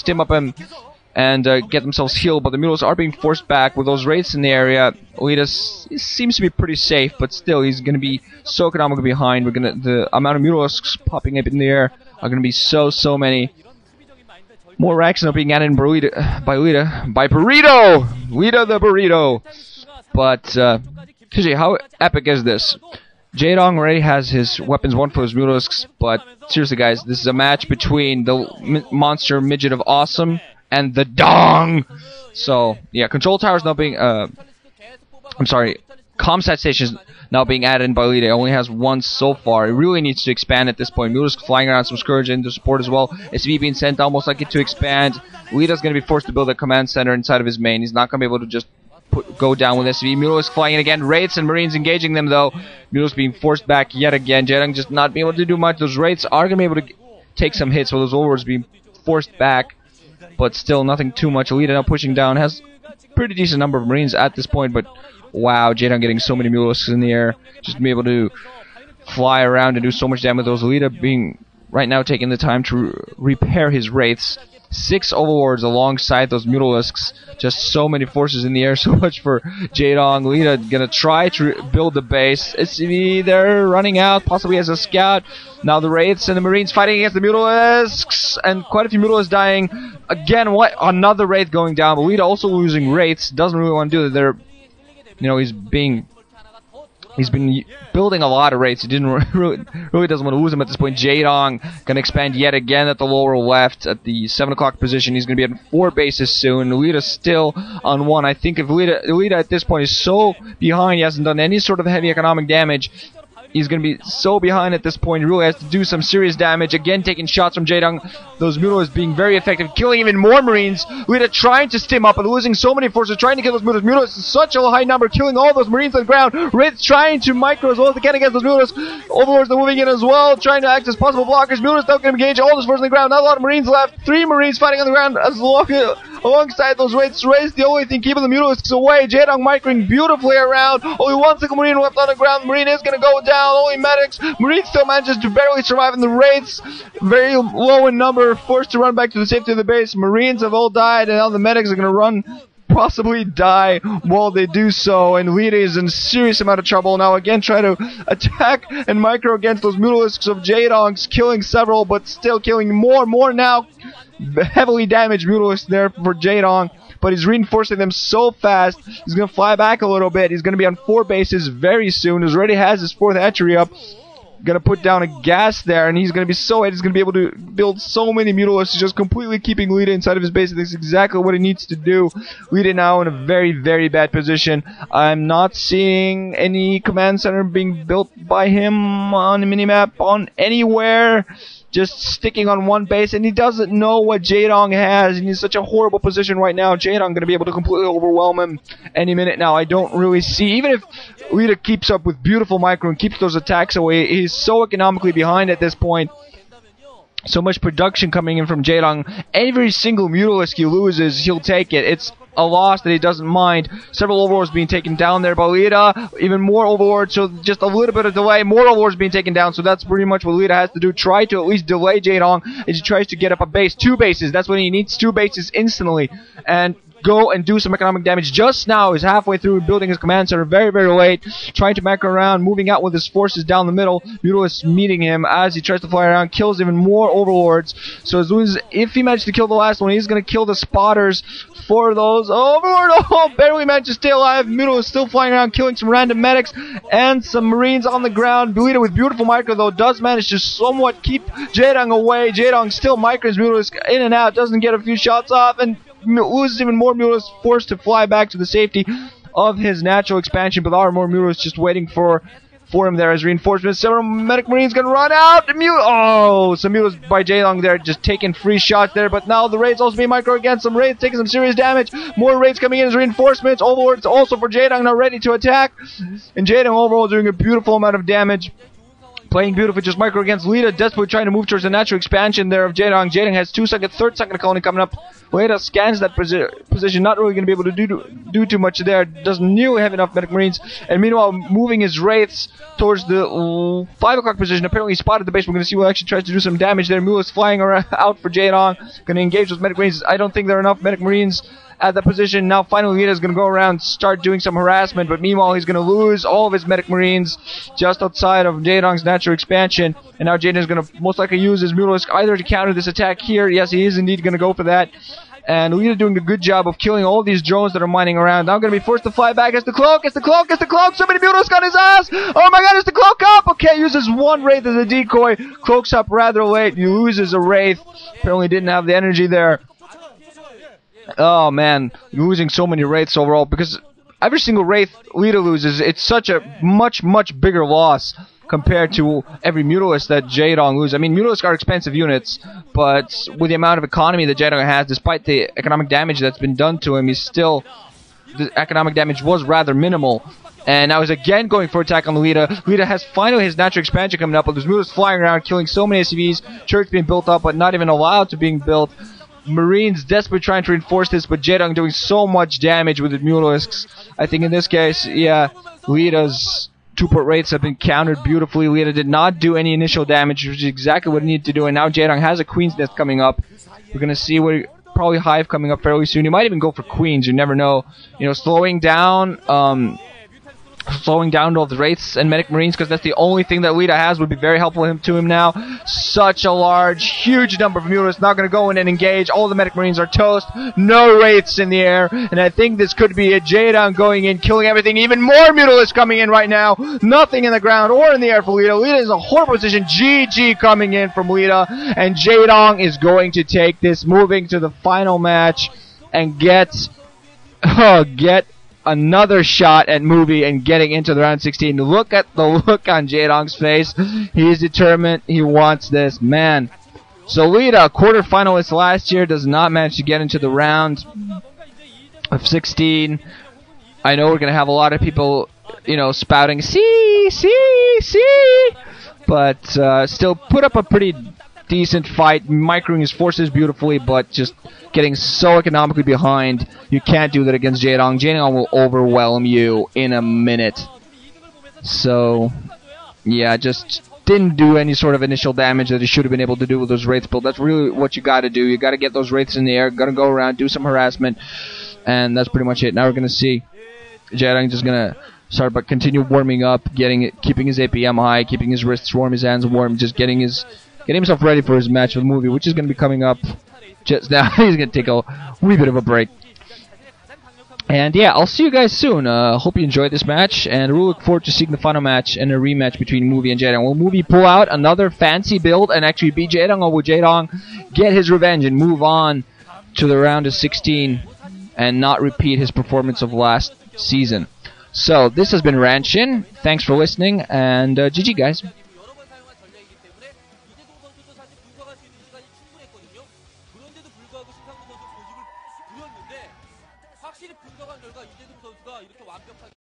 stim up him and get themselves healed, but the Mulos are being forced back with those wraiths in the area. Leta seems to be pretty safe, but still he's going to be so economically behind. The amount of Mulos popping up in the air are going to be so many. More racks are being added by Burrito! Leta the Burrito! But, Kiji, how epic is this? Jaedong already has his weapons, one for his Mulos, but seriously guys, this is a match between the monster midget of awesome and the Dong! So, yeah, control towers now being, Comsat stations now being added in by Leta. It only has one so far. It really needs to expand at this point. Mulos flying around, some Scourge into support as well. SV being sent almost like it to expand. Leta's going to be forced to build a command center inside of his main. He's not going to be able to just go down with SV. Mulos flying in again. Wraiths and Marines engaging them though. Mulos being forced back yet again. Jaedong just not being able to do much. Those Wraiths are going to be able to take some hits, while those Overlords being forced back. But still nothing too much. Leta now pushing down. Has pretty decent number of Marines at this point, but wow, Jaedong getting so many Mulos in the air, just to be able to fly around and do so much damage with those. Leta being right now taking the time to repair his Wraiths. 6 Overlords alongside those Mutalisks. Just so many forces in the air, so much for Jaedong. Leta gonna try to build the base. SCV, they're running out, possibly as a scout. Now the Wraiths and the Marines fighting against the Mutalisks, and quite a few Mutalisks dying. Again, what? Another Wraith going down, but Leta also losing Wraiths. Doesn't really want to do that. They're, you know, he's been building a lot of Wraiths. He didn't really doesn't want to lose them at this point. Jaedong gonna expand yet again at the lower left at the 7 o'clock position. He's gonna be at 4 bases soon. Leta still on 1. I think if Leta at this point is so behind, he hasn't done any sort of heavy economic damage. He's going to be so behind at this point. He really has to do some serious damage. Again, taking shots from Jaedong. Those Mulos being very effective, killing even more Marines. Leta trying to stim up and losing so many forces, trying to kill those Mulos. Mulos is such a high number, killing all those Marines on the ground. Wraiths trying to micro as well as they can against those Mulos. Overlords are moving in as well, trying to act as possible blockers. Mulos don't get engaged. All those forces on the ground. Not a lot of Marines left. 3 Marines fighting on the ground alongside those Wraiths. Wraiths the only thing keeping the Mutalisks away. Jaedong microing beautifully around. Only 1 single Marine left on the ground. The Marine is going to go down. Only medics. Marine still manages to barely survive, and the Wraiths, very low in number, forced to run back to the safety of the base. Marines have all died, and now the medics are going to run, possibly die while they do so, and Leta is in serious amount of trouble now. Again, try to attack and micro against those Mutalisks of Jaedong's, killing several, but still killing more now. Heavily damaged Mutalisks there for Jaedong, but he's reinforcing them so fast. He's going to fly back a little bit. He's going to be on 4 bases very soon. He already has his 4th hatchery up. Going to put down a gas there, and he's going to be so he's going to be able to build so many Mutalisks, just completely keeping Leta inside of his base. That's exactly what he needs to do. Leta now in a very bad position. I'm not seeing any command center being built by him on the minimap on anywhere. Just sticking on 1 base, and he doesn't know what Jaedong has, and he's in such a horrible position right now. Jaedong going to be able to completely overwhelm him any minute now. I don't really see, even if Leta keeps up with beautiful micro and keeps those attacks away, he's so economically behind at this point. So much production coming in from Jaedong. Every single Mutalisk he loses, he'll take it. It's a loss that he doesn't mind. Several Overlords being taken down there by Leta. Even more Overlords, so just a little bit of delay. More Overlords being taken down, so that's pretty much what Leta has to do. Try to at least delay Jaedong as he tries to get up a base. 2 bases, that's when he needs 2 bases instantly. And go and do some economic damage. Just now, he's halfway through building his command center, very late, trying to macro around, moving out with his forces down the middle. Mutalisks meeting him as he tries to fly around, kills even more Overlords. So as soon as, if he manages to kill the last one, he's going to kill the spotters for those. Overlord, barely managed to stay alive. Mutalisks still flying around, killing some random medics and some Marines on the ground. Leta with beautiful micro, though, does manage to somewhat keep Jaedong away. Jaedong still micros Mutalisk in and out, doesn't get a few shots off, and loses even more Mutalisks, forced to fly back to the safety of his natural expansion, but there are more Mutalisks just waiting for him there as reinforcements. Several medic Marines gonna run out. Some Mutalisks by Jaedong there, just taking free shots there, but now the Wraiths also being micro against some Wraiths, taking some serious damage. More Wraiths coming in as reinforcements. Overlords also for Jaedong now ready to attack, and Jaedong overall doing a beautiful amount of damage. Playing beautifully, just micro against Leta, desperately trying to move towards the natural expansion there of Jaedong. Jaedong has 2 seconds, third second colony coming up. Leta scans that position, not really going to be able to do too much there. Doesn't nearly have enough medic marines. And meanwhile, moving his wraiths towards the 5 o'clock position. Apparently he spotted the base. We're going to see who actually tries to do some damage there. Mula's flying around out for Jaedong. Going to engage those medic marines. I don't think there are enough medic marines at that position. Now finally Leta is going to go around, start doing some harassment, but meanwhile he's going to lose all of his medic marines just outside of Jaedong's natural expansion. And now Jaedong is going to most likely use his Mutalisk either to counter this attack here. Yes, he is indeed going to go for that. And Leta doing a good job of killing all these drones that are mining around. Now I'm going to be forced to fly back. It's the cloak, it's the cloak, it's the cloak. Somebody Mutalisk on his ass. Oh my god, it's the cloak up. Okay, uses one wraith as a decoy. Cloaks up rather late. He loses a wraith. Apparently didn't have the energy there. Oh man, losing so many wraiths overall, because every single wraith Leta loses, it's such a much bigger loss compared to every Mutalisk that Jaedong loses. I mean, Mutalisk are expensive units, but with the amount of economy that Jaedong has, despite the economic damage that's been done to him, the economic damage was rather minimal. And now he's again going for attack on Leta. Leta has finally his natural expansion coming up, but there's Mutalisk flying around, killing so many SCVs, church being built up, but not even allowed to being built. Marines desperately trying to reinforce this, but Jaedong doing so much damage with the Mutalisks. I think in this case, yeah, Leta's 2-port wraiths have been countered beautifully. Leta did not do any initial damage, which is exactly what he needed to do, and now Jaedong has a Queen's Nest coming up. We're going to see probably Hive coming up fairly soon. He might even go for Queens, you never know. You know, slowing down all the wraiths and medic marines, because that's the only thing that Leta has, would be very helpful to him now. Such a large, huge number of Mutalisks not going to go in and engage. All the medic marines are toast. No wraiths in the air, and I think this could be a Jaedong going in, killing everything. Even more Mutalisks coming in right now. Nothing in the ground or in the air for Leta. Leta is in a horrible position. GG coming in from Leta, and Jaedong is going to take this, moving to the final match and get another shot at Movie and getting into the round 16. Look at the look on Jaedong's face. He's determined. He wants this, man. So Leta, quarterfinalist last year, does not manage to get into the round of 16. I know we're going to have a lot of people, you know, spouting, see, but still put up a pretty decent fight, microing his forces beautifully, but just getting so economically behind. You can't do that against Jaedong. Jaedong will overwhelm you in a minute. So, yeah, just didn't do any sort of initial damage that he should have been able to do with those wraiths build. That's really what you got to do. You got to get those wraiths in the air, got to go around, do some harassment, and that's pretty much it. Now we're going to see Jaedong just going to continue warming up, keeping his APM high, keeping his wrists warm, his hands warm, just getting himself ready for his match with Movie, which is going to be coming up just now. He's going to take a wee bit of a break. And yeah, I'll see you guys soon. Hope you enjoyed this match, and we'll look forward to seeing the final match and a rematch between Movie and Jaedong. Will Movie pull out another fancy build and actually beat Jaedong, or will Jaedong get his revenge and move on to the round of 16 and not repeat his performance of last season? So, this has been Ranshin. Thanks for listening, and GG guys. 확실히 분석한 결과 이재동 선수가 이렇게 완벽하게